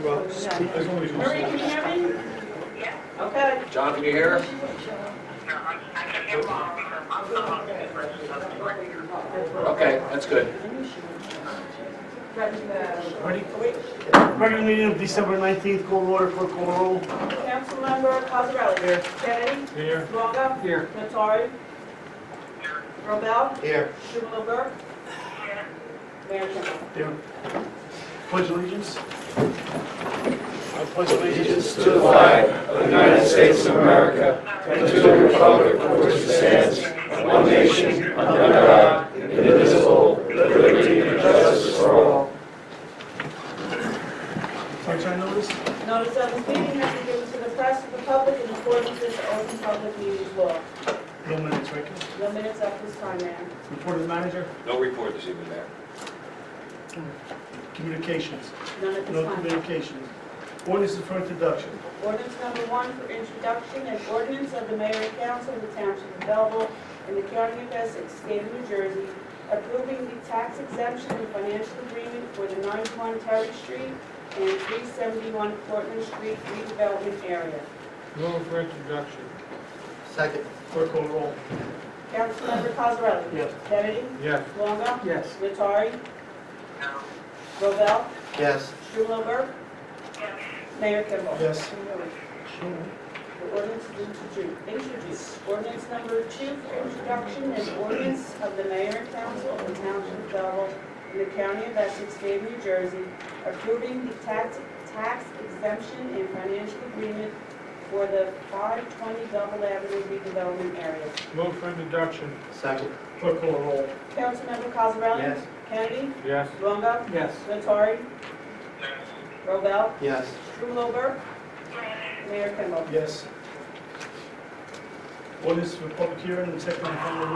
Marie, can you hear me? Yeah. Okay. John, can you hear us? Okay, that's good. Ready? Regular meeting of December 19th, call order, clerk call roll. Councilmember Cosarelli? Here. Kennedy? Here. Longo? Here. Nattari? Robel? Here. Strumelberg? Mayor Kimball? Here. Pledge allegiance. I pledge allegiance To the flag of the United States of America and to the republic for which it stands, one nation, under God, indivisible, with liberty and justice for all. Sunshine notice. Notice of this meeting has been given to the press and the public in accordance with the Open Public Meetings Law. No minutes, right? No minutes at this time, Mayor. Report of the manager. No report this evening, Mayor. Communications. None at this No time. communications. Ordinance for introduction. Ordinance number 1 for introduction, an ordinance of the mayor and council of the township of Belleville in the county of Essex, state of New Jersey, approving the tax exemption and financial agreement for the 91 Terry Street and 371 Portland Street redevelopment area. Move for introduction. Second. Clerk call roll. Councilmember Cosarelli? Yes. Kennedy? Yes. Longo? Yes. Nattari? Robel? Yes. Strumelberg? Mayor Kimball? Yes. The ordinance is introduced. Ordinance number 2 for introduction, an ordinance of the mayor and council of the township of Belleville in the county of Essex, state of New Jersey, approving the tax exemption and financial agreement for the 520 Double Avenue redevelopment area. Move for introduction. Second. Clerk call roll. Councilmember Cosarelli? Yes. Kennedy? Yes. Longo? Yes. Nattari? Robel? Yes. Strumelberg? Mayor Kimball? Yes. Ordinance for public hearing and second and final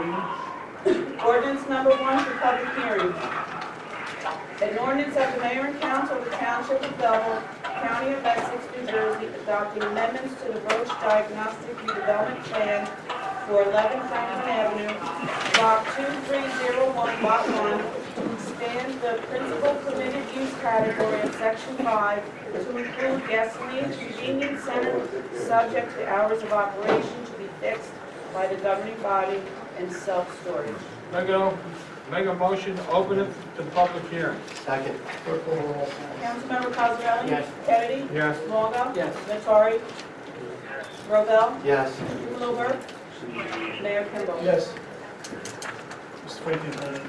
reading. Ordinance number 1 for public hearing. An ordinance of the mayor and council of the township of Belleville, county of Essex, New Jersey, adopting amendments to the Roche Diagnostic Redevelopment Plan for 11 Franklin Avenue, block 2301, lot 1, to expand the principal permitted use category of section 5 to include gasoline convenience center, subject to hours of operation to be fixed by the governing body and self-storage. Make a motion to open it to public hearing. Second. Clerk call roll. Councilmember Cosarelli? Yes. Kennedy? Yes. Longo? Yes. Nattari? Robel? Yes. Strumelberg? Mayor Kimball? Yes. Mr. Franklin.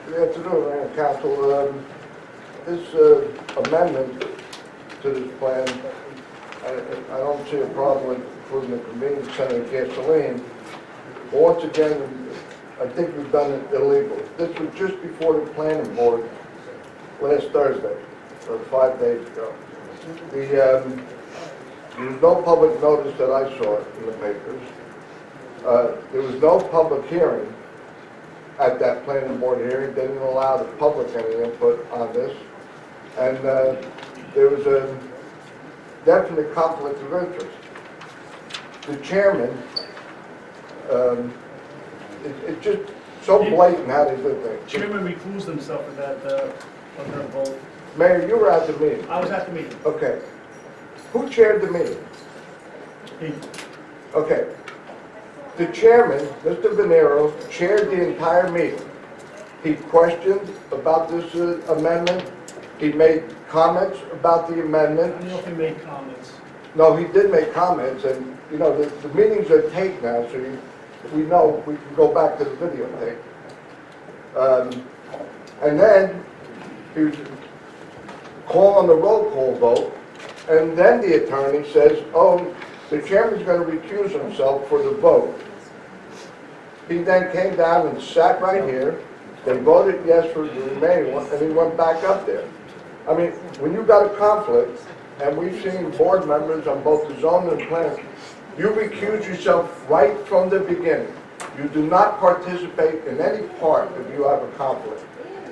Good afternoon, Mayor and Council. This amendment to this plan, I don't see a problem with including the convenience center and gasoline. But once again, I think we've done it illegal. This was just before the planning board last Thursday, or 5 days ago. There was no public notice that I saw in the papers. There was no public hearing at that planning board hearing. They didn't allow the public any input on this. And there was a definite conflict of interest. The chairman, it's just so blatant how they do things. Chairman recused himself in that vote. Mayor, you were at the meeting. I was at the meeting. Okay. Who chaired the meeting? He. Okay. The chairman, Mr. Venero, chaired the entire meeting. He questioned about this amendment. He made comments about the I amendment. don't know if he made comments. No, he did make comments, and, you know, the meetings are taped now, so we know we can go back to the videotape. And then he was calling on the roll call vote, and then the attorney says, oh, the chairman's going to recuse himself for the vote. He then came down and sat right here. They voted yes for the remaining one, and he went back up there. I mean, when you've got a conflict, and we've seen board members on both the zoning and planning, you recuse yourself right from the beginning. You do not participate in any part if you have a conflict.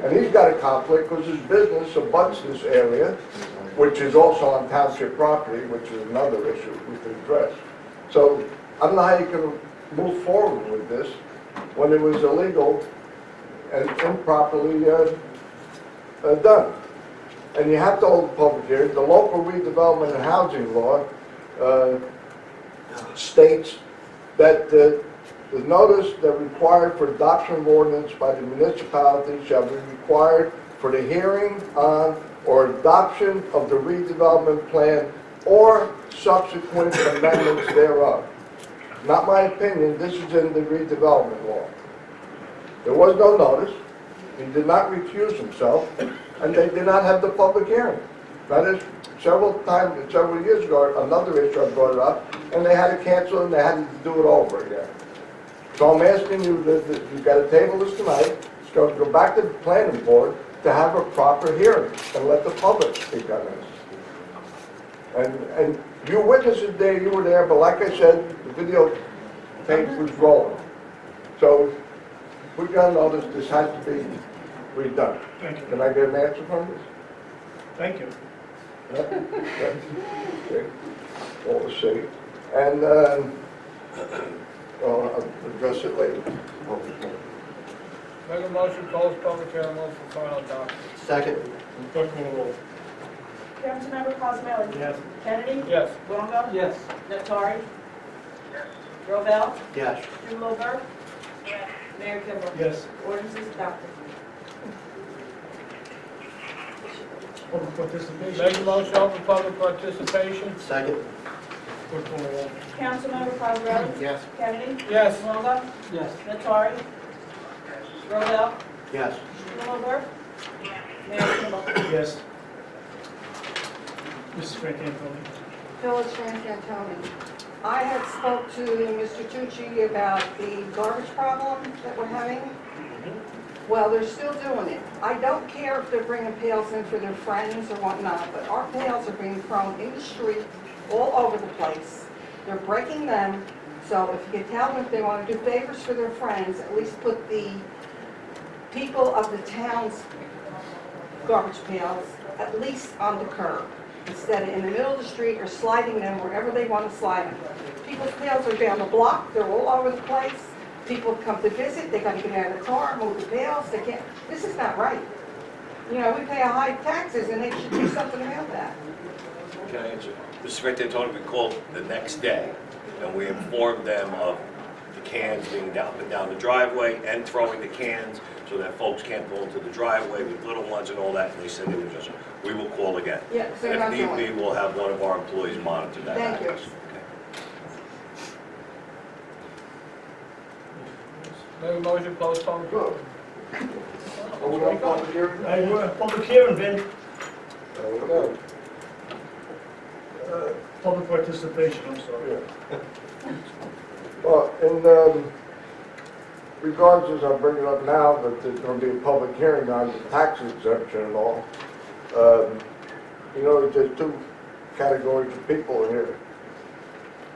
And he's got a conflict because his business abuts this area, which is also on township property, which is another issue we can address. So I don't know how you can move forward with this when it was illegal and improperly done. and you have to hold a public hearing. The local redevelopment and housing law states that the notice that required for adoption of ordinance by the municipality shall be required for the hearing on or adoption of the redevelopment plan or subsequent amendments thereof. Not my opinion, this is in the redevelopment law. There was no notice, he did not recuse himself, and they did not have the public hearing. That is, several years ago, another issue I brought it up, and they had to cancel it and they had to do it over again. So I'm asking you, you've got to table this tonight, it's going to go back to the planning board to have a proper hearing and let the public speak on this. And you witnessed it there, you were there, but like I said, the video tape was rolling. So we got to know this has to be redone. Thank you. Can I get an answer from this? Thank you. Okay. Well, we'll see. And, well, I'll address it later. Make a motion, close public hearing, move for final adoption. Second. Clerk call the roll. Councilmember Cosarelli? Yes. Kennedy? Yes. Longo? Yes. Nattari? Robel? Yes. Strumelberg? Mayor Kimball? Yes. Ordinance is adopted. Public participation. Make a motion, open public participation. Second. Clerk call the roll. Councilmember Cosarelli? Yes. Kennedy? Yes. Longo? Yes. Nattari? Robel? Yes. Strumelberg? Mayor Kimball? Yes. Mrs. Frank Antoni. Village Frank Antoni. I had spoke to Mr. Tucci about the garbage problem that we're having. Well, they're still doing it. I don't care if they're bringing pails in for their friends or whatnot, but our pails are being thrown in the street all over the place. They're breaking them, so if you could tell them if they want to do favors for their friends, at least put the people of the town's garbage pails at least on the curb, instead of in the middle of the street or sliding them wherever they want to slide them. People's pails are down the block, they're all over the place. People come to visit, they gotta get out of the car, move the pails, they can't, this is not right. You know, we pay high taxes and they should do something about that. Can I answer? Mr. Frantantoni, we called the next day, and we informed them of the cans being up and down the driveway and throwing the cans so that folks can't go into the driveway with little ones and all that, and they said they would just, we will call again. Yeah, so they're not And if doing need it. be, we'll have one of our employees monitor that. Thank you. access. Make a motion, close public hearing. Good. Open up public hearing? Public hearing, Ben. There we go. Public participation, I'm sorry. Yeah. Well, in regards, as I bring it up now, that there's going to be a public hearing on the tax exemption and all, you know, there's two categories of people here.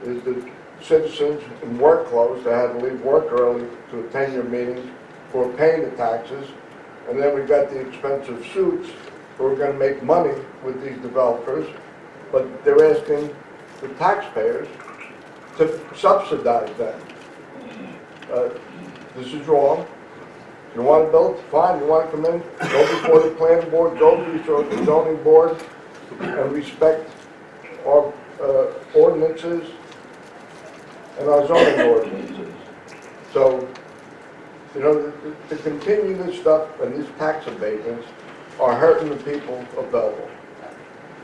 There's the citizens in work clothes that had to leave work early to attend your meetings for paying the taxes, and then we got the expensive suits who are going to make money with these developers, but they're asking the taxpayers to subsidize them. This is wrong. You want to build, fine. You want to come in, go before the planning board, go before the zoning board, and respect our ordinances and our zoning ordinances. So, you know, to continue this stuff and these tax abatements are hurting the people of Belleville,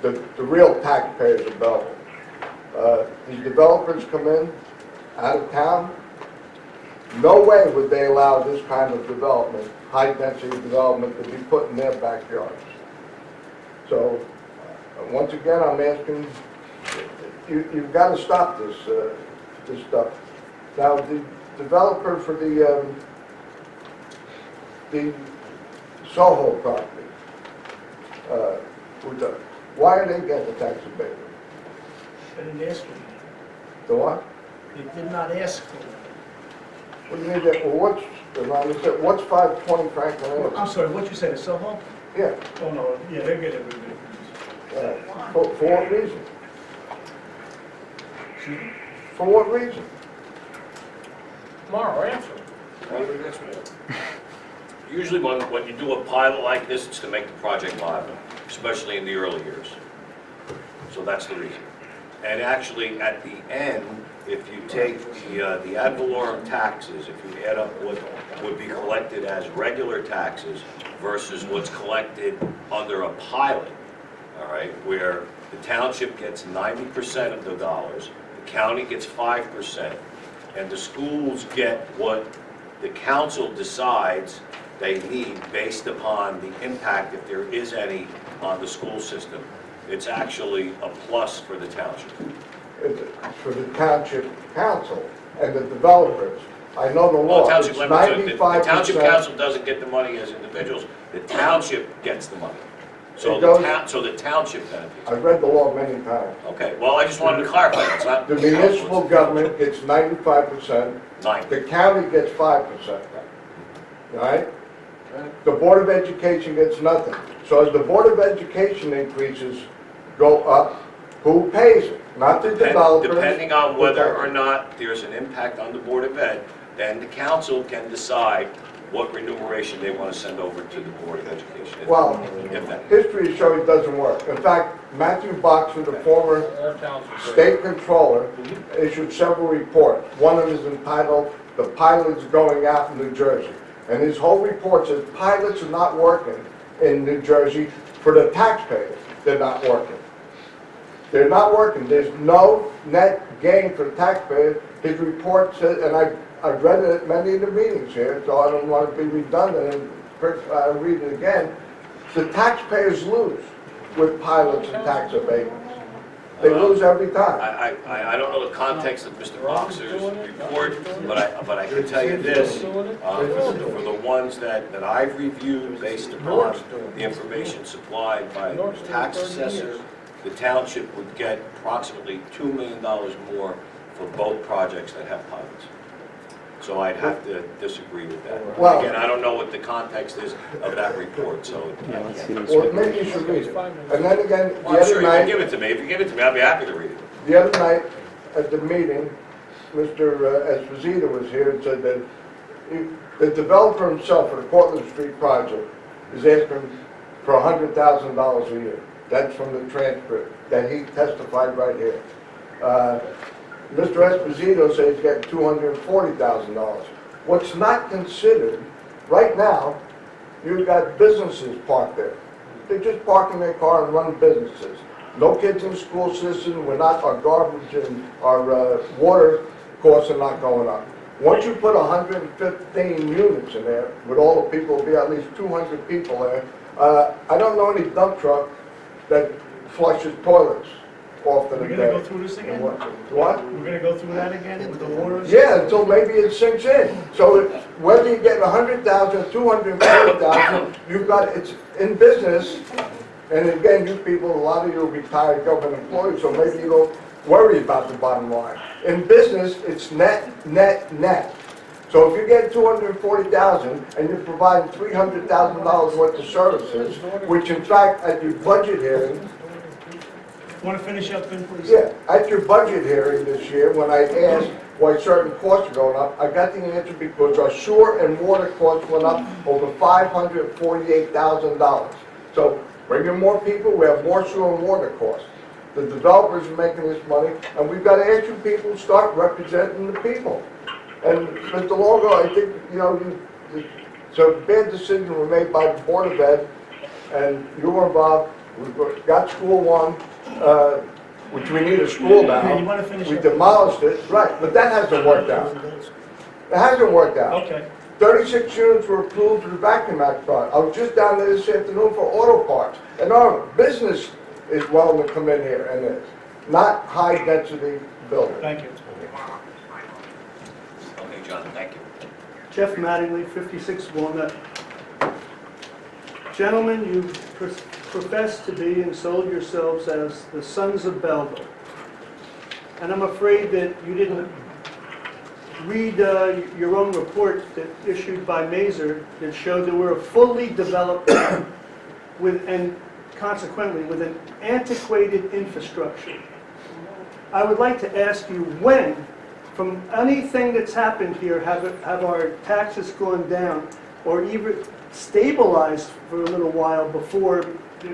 the real taxpayers of Belleville. These developers come in out of town. No way would they allow this kind of development, high-density development, to be put in their backyards. So, once again, I'm asking, you've got to stop this, this stuff. Now, the developer for the Soho property, why are they getting the tax abatement? They didn't ask for it. The what? They did not ask for it. What do you mean that, well, what's 520 Franklin Avenue? I'm sorry, what you said, a cell phone? Yeah, Oh, no, yeah, they're getting everything. for what reason? Excuse me? For what reason? Tomorrow, answer. Usually when you do a pilot like this, it's to make the project viable, especially in the early years. So that's the reason. And actually, at the end, if you take the ad valorem taxes, if you add up what would be collected as regular taxes versus what's collected under a pilot, all right, where the township gets 90% of the dollars, the county gets 5%, and the schools get what the council decides they need based upon the impact, if there is any, on the school system. It's actually a plus for the township. It's for the township council and the developers. I know the Well, law, the it's township, the 95%. township council doesn't get the money as individuals, the township gets the money. So It the goes- so the township benefits. I've read the law many times. Okay, well, I just wanted to clarify, it's not. The municipal government gets 95%, 9. the county gets 5%. All right? The Board of Education gets nothing. So as the Board of Education increases go up, who pays it? Not the developers. Depending on whether or not there's an impact on the Board of Ed, then the council can decide what remuneration they want to send over to the Board of Education. Well, If that. history shows it doesn't work. In fact, Matthew Boxer, the former state controller, issued several reports. One of them is entitled, "The Pilot's Going Out in New Jersey." And his whole report says pilots are not working in New Jersey for the taxpayers. They're not working. They're not working. There's no net gain for the taxpayers. His report says, and I've read it at many of the meetings here, so I don't want to be redundant and read it again. The taxpayers lose with pilots and tax abatements. They lose every time. I don't know the context of Mr. Boxer's report, but I can tell you this, for the ones that I've reviewed based upon the information supplied by the tax assessor, the township would get approximately $2 million more for both projects that have pilots. So I'd have to disagree with that. Well- Again, I don't know what the context is of that report, so. Or maybe you should read it. And then again, the Well, I'm sure other you can give night, it to me. If you give it to me, I'll be happy to read it. the other night at the meeting, Mr. Esposito was here and said that the developer himself for the Cortlandt Street project is asking for $100,000 a year. That's from the transcript that he testified right here. Mr. Esposito says he's getting $240,000. What's not considered, right now, you've got businesses parked there. They just park in their car and run businesses. No kids in the school system, our garbage and our water costs are not going up. Once you put 115 units in there, with all the people, there'll be at least 200 people there. I don't know any dump truck that flushes toilets often a We're day. gonna go through this again? What? We're gonna go through that again with the water? Yeah, until maybe it sinks in. So whether you get 100,000, 240,000, you've got, it's in business. And again, you people, a lot of you are retired government employees, so maybe you don't worry about the bottom line. In business, it's net, net, net. So if you get 240,000 and you're providing $300,000 worth of services, which in fact, at your budget hearing, Want to finish up, Ben, please? yeah, at your budget hearing this year, when I asked why certain costs are going up, I got the answer because our sewer and water costs went up over $548,000. So bring in more people, we have more sewer and water costs. The developers are making this money, and we've got to ask you people to start representing the people. And Mr. Longo, I think, it's a bad decision was made by the Board of Ed, and you were involved. We've got School 1, which we need a school now. Yeah, you wanna finish We up? demolished it, right, but that hasn't worked out. It hasn't worked out. Okay. 36 units were approved for the vacuum act project. I was just down there this afternoon for auto parts, and our business is welcome to come in here, and it's not high-density building. Thank you. Okay, John, thank you. Jeff Mattingly, 56 Walnut. Gentlemen, you profess to be and sold yourselves as the sons of Belleville. And I'm afraid that you didn't read your own report that issued by Mazer that showed that we're a fully developed and consequently with an antiquated infrastructure. I would like to ask you when, from anything that's happened here, have our taxes gone down, or even stabilized for a little while before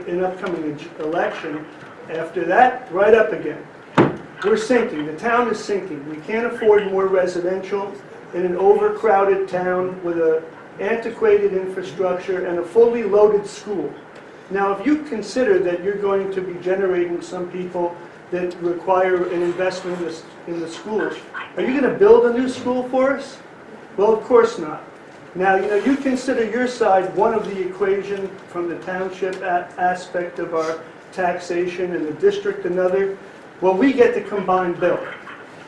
an upcoming election. After that, right up again. We're sinking. The town is sinking. We can't afford more residential in an overcrowded town with an antiquated infrastructure and a fully loaded school. Now, if you consider that you're going to be generating some people that require an investment in the schools, are you going to build a new school for us? Well, of course not. Now, you consider your side one of the equation from the township aspect of our taxation and the district another. Well, we get the combined bill.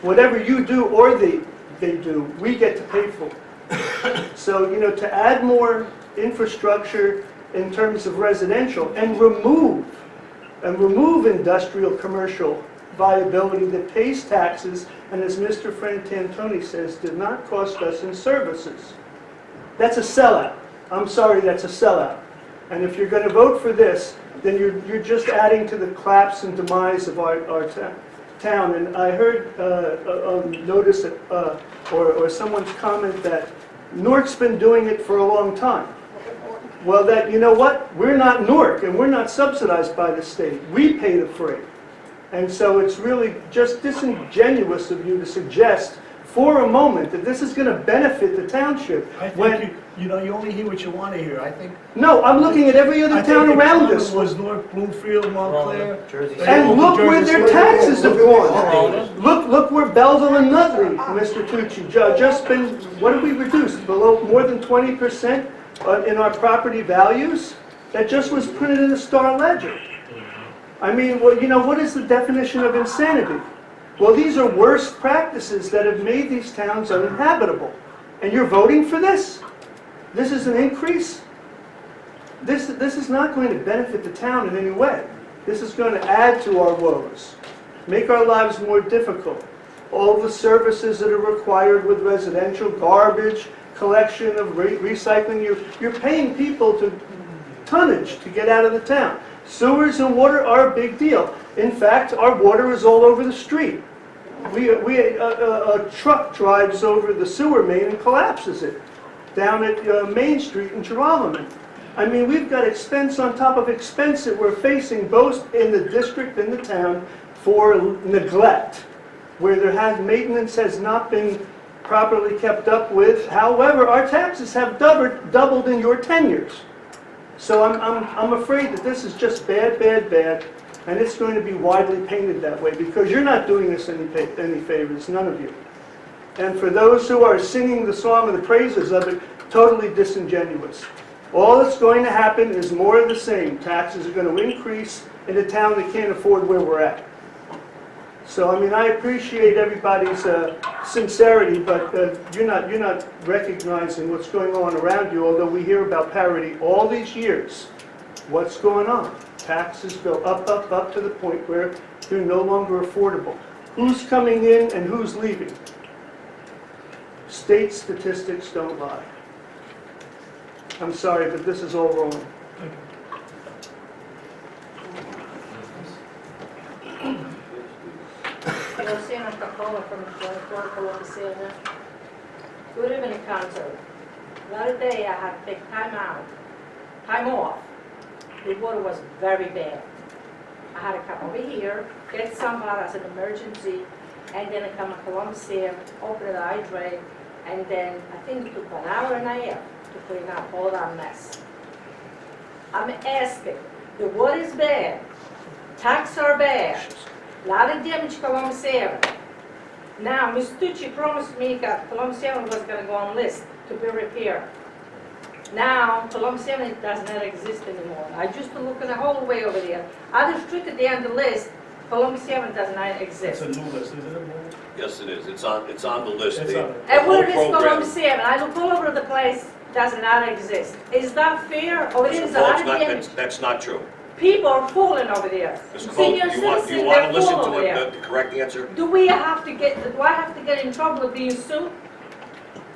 Whatever you do or they do, we get to pay for it. So, to add more infrastructure in terms of residential and remove industrial commercial viability that pays taxes and, as Mr. Frantantoni says, did not cost us in services. That's a sellout. I'm sorry, that's a sellout. And if you're going to vote for this, then you're just adding to the collapse and demise of our town. And I heard notice or someone's comment that Newark's been doing it for a long time. Well, you know what? We're not Newark, and we're not subsidized by the state. We pay the freight. And so it's really just disingenuous of you to suggest for a moment that this is going to benefit the township. I think you only hear what you want to hear. I think. No, I'm looking at every other town around us. Was Newark, Bloomfield, Montclair. And look where their taxes have gone. Look where Belleville and Nutley, Mr. Tucci, just been, what did we reduce? Below more than 20% in our property values? That just was printed in the Star Ledger. I mean, well, what is the definition of insanity? Well, these are worst practices that have made these towns uninhabitable. And you're voting for this? This is an increase? This is not going to benefit the town in any way. This is going to add to our woes, make our lives more difficult. All the services that are required with residential, garbage, collection of recycling, you're paying people to tonnage to get out of the town. Sewers and water are a big deal. In fact, our water is all over the street. A truck drives over the sewer main and collapses it down at Main Street in Geralman. I mean, we've got expense on top of expense that we're facing both in the district and the town for neglect, where maintenance has not been properly kept up with. However, our taxes have doubled in your tenures. So I'm afraid that this is just bad, bad, bad, and it's going to be widely painted that way because you're not doing us any favors, none of you. And for those who are singing the song of the praises of it, totally disingenuous. All that's going to happen is more of the same. Taxes are going to increase in a town that can't afford where we're at. So, I mean, I appreciate everybody's sincerity, but you're not recognizing what's going on around you, although we hear about parity all these years. What's going on? Taxes go up to the point where they're no longer affordable. Who's coming in and who's leaving? State statistics don't lie. I'm sorry, but this is all wrong. Rosanna Capola from 24 Columbus Area. Good evening, Council. The other day I had to take time off. The water was very bad. I had to come over here, get some water as an emergency, and then I come to Columbus Area, open the hydrant, and then I think it took an hour and a half to clean up all that mess. I'm asking, the water is bad, taxes are bad, a lot of damage to Columbus area. Now, Ms. Tucci promised me that Columbus area was going to go on list to be repaired. Now, Columbus area does not exist anymore. I just look at the whole way over there. Other street at the end of the list, Columbus area does not exist. It's a new list, isn't it? Yes, it is. It's on the list. It's on it. And whole where is program- Columbus area? I look all over the place, does not exist. Is that fair? Or it Mr. is a lot Paul, of damage? that's not true. People are falling over there. Mr. Paul, Senior do you want citizens, to they're listen falling over to there. the correct answer? Do I have to get in trouble of being sued?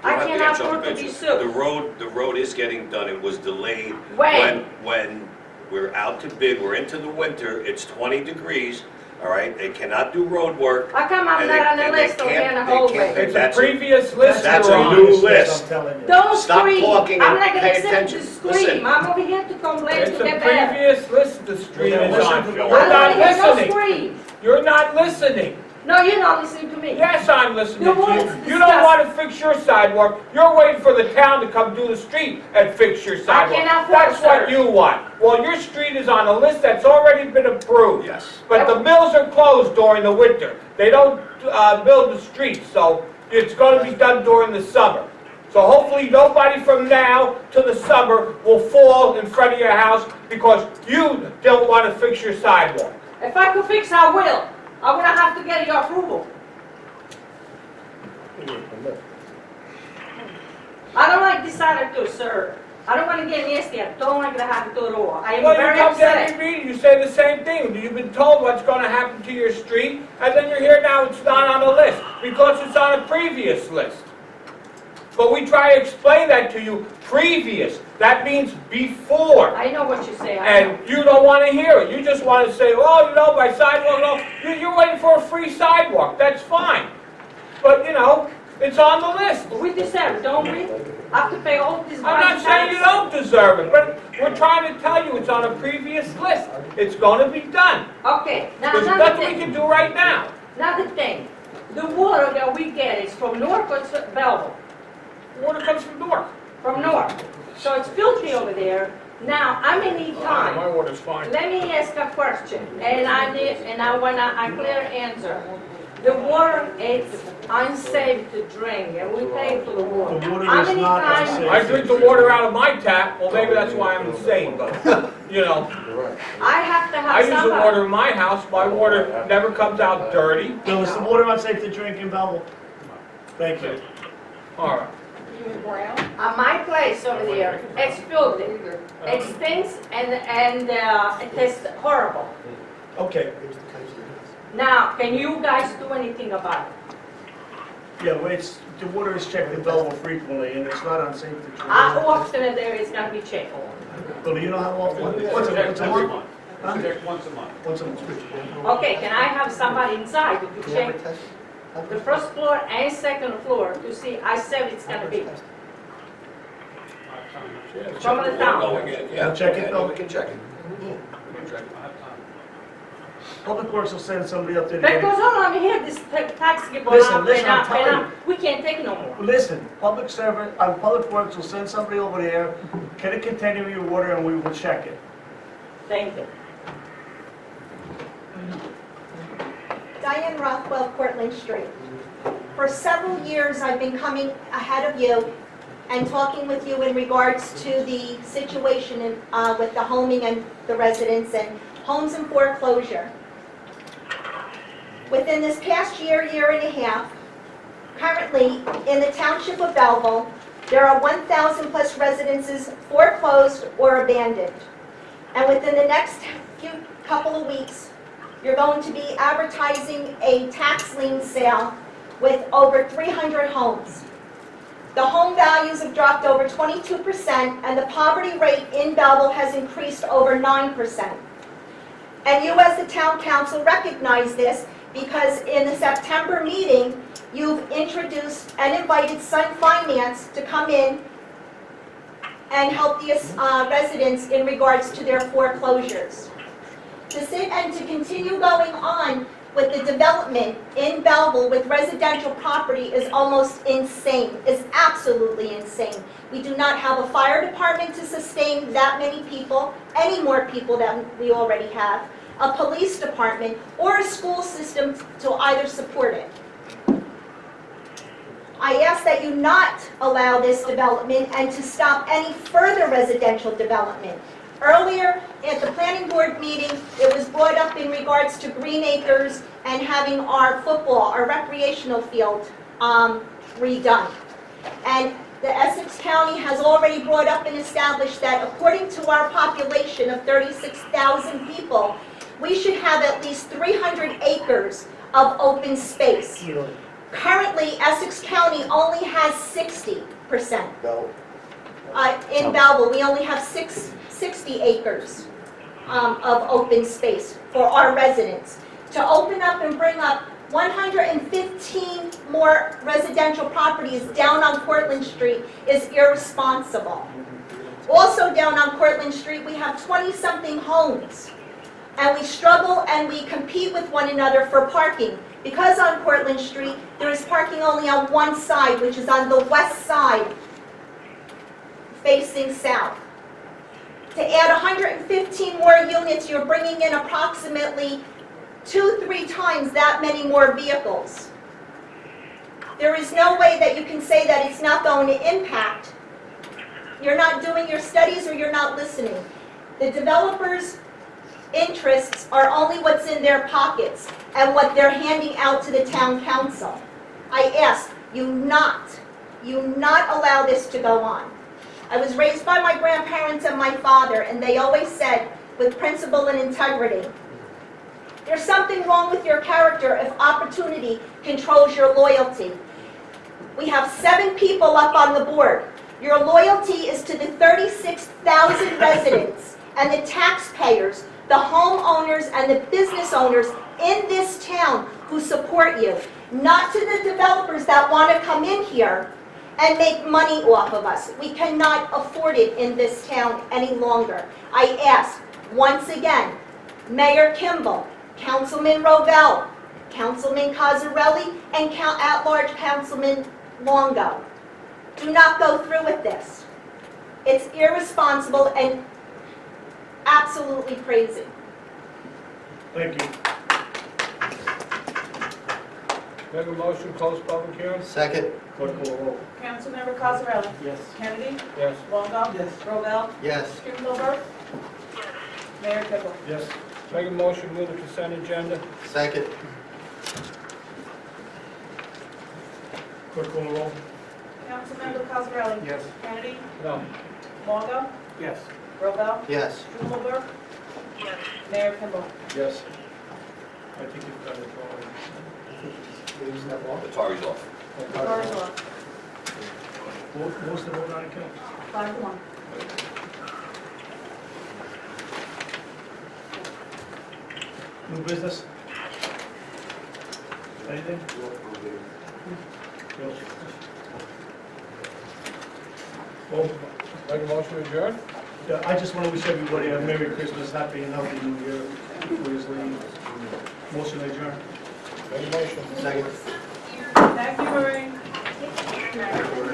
I You don't have can't to answer afford the to be pictures. sued. The road is getting done. It was delayed. When? When we're out to bid, we're into the winter, it's 20 degrees, all right? They cannot do road work. How come I'm And not on they- the and they list over can't- here in the they can't- hallway? It's a That's a- previous list That's you're a on. new list. I'm telling you. Don't Stop scream. talking I'm and not gonna pay accept attention. to scream. Listen. I'm over here to complain It's to a get better. previous list the street Well, then is listen on. to the- You're I not don't hear no listening. scream. You're not listening. No, you're not listening to me. Yes, I'm listening Your to voice you. is You don't disgusting. want to fix your sidewalk. You're waiting for the town to come do the street and fix your sidewalk. cannot That's force what her. you want. Well, your street is on a list that's already been approved. Yes. But the mills are closed during the winter. They don't build the streets, so it's going to be done during the summer. So hopefully nobody from now to the summer will fall in front of your house because you don't want to fix your sidewalk. If I could fix, I will. I'm gonna have to get your approval. I don't like this attitude, sir. I don't want to get nasty. I don't like the attitude at all. I am Well, very you come to upset. every meeting, you say the same thing. You've been told what's going to happen to your street, and then you're here now, it's not on the list, because it's on a previous list. But we try to explain that to you, previous. That means before. I know what you say. I know. And you don't want to hear it. You just want to say, oh, you know, my sidewalk, no. You're waiting for a free sidewalk. That's fine. But, you know, it's on the list. We deserve it, don't we? I have to pay all these I'm not saying you don't deserve it, but we're trying to tell you it's on a previous list. It's going to be done. Okay, now There's another nothing we thing. can do right now. Another thing. The water that we get is from North or Belleville? Water comes from Newark. From North. So it's filthy over there. Now, I'm in need time. My water's fine. Let me ask a question, and I want a clear answer. The water is unsafe to drink, and we pay for the water. The water How is many not times- unsafe. I drink the water out of my tap. Well, maybe that's why I'm insane, but, you know. I have to I have use the somebody. water in my house. My water never comes out dirty. Bill, is the water unsafe to drink in Belleville? Thank you. All right. At my place over there, it's filthy. It stinks and it tastes horrible. Okay. Now, can you guys do anything about it? Yeah, well, the water is checked in Belleville frequently, and it's not unsafe to drink. How often a day is gonna be checked? Bill, you know how often? Once a month? Huh? Once a month. Once a month. Okay, can I have somebody inside to check the first floor and second floor to see how safe it's gonna be? From the town. Going in, yeah. Check it, Yeah, Bill. we can check it. Public Works will send somebody up there to get Because it. all I'm here, this tax get Listen, up listen, and I'm up telling and you. up. We can't take no more. Listen, Public Works will send somebody over there, get a container of your water, and we will check it. Thank you. Diane Rothwell, Portland Street. For several years, I've been coming ahead of you and talking with you in regards to the situation with the homing and the residents and homes in foreclosure. Within this past year, year and a half, currently in the township of Belleville, there are 1,000 plus residences foreclosed or abandoned. And within the next couple of weeks, you're going to be advertising a tax lien sale with over 300 homes. The home values have dropped over 22%, and the poverty rate in Belleville has increased over 9%. And you as the town council recognize this because in the September meeting, you've introduced and invited Sun Finance to come in and help the residents in regards to their foreclosures. To sit and to continue going on with the development in Belleville with residential property is almost insane, is absolutely insane. We do not have a fire department to sustain that many people, any more people than we already have, a police department, or a school system to either support it. I ask that you not allow this development and to stop any further residential development. Earlier at the planning board meeting, it was brought up in regards to Green Acres and having our football, our recreational field redone. And the Essex County has already brought up and established that according to our population of 36,000 people, we should have at least 300 acres of open space. Currently, Essex County only has 60%. In Belleville, we only have 60 acres of open space for our residents. to open up and bring up 115 more residential properties down on Cortlandt Street is irresponsible. Also down on Cortlandt Street, we have 20-something homes, and we struggle and we compete with one another for parking. Because on Cortlandt Street, there is parking only on one side, which is on the west side, facing south. To add 115 more units, you're bringing in approximately 2-3 times that many more vehicles. There is no way that you can say that it's not going to impact. You're not doing your studies or you're not listening. The developers' interests are only what's in their pockets and what they're handing out to the town council. I ask you not allow this to go on. I was raised by my grandparents and my father, and they always said, with principle and integrity, there's something wrong with your character if opportunity controls your loyalty. We have 7 people up on the board. Your loyalty is to the 36,000 residents and the taxpayers, the homeowners and the business owners in this town who support you, not to the developers that want to come in here and make money off of us. We cannot afford it in this town any longer. I ask, once again, Mayor Kimball, Councilman Rovell, Councilman Cosarelli, and at-large Councilman Longo, do not go through with this. It's irresponsible and absolutely crazy. Thank you. Make a motion, close public hearing? Second. Clerk call the roll. Councilmember Cosarelli? Yes. Kennedy? Yes. Longo? Yes. Rovell? Yes. Strumelberg? Mayor Kibble? Yes. Make a motion, move the consent agenda? Second. Clerk call the roll. Councilmember Cosarelli? Yes. Kennedy? No. Longo? Yes. Rovell? Yes. Strumelberg? Mayor Kibble? Yes. I think you've got it all. The tar is off. Doors off. What was the vote on account? 5-1. New business? Anything? Bill? Well, Make a motion to adjourn? yeah, I just want to wish everybody a Merry Christmas, Happy and Healthy New Year. Please leave. Motion adjourned. Make a motion. Second. Thank you, Maureen.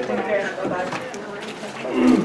Take care. Bye-bye.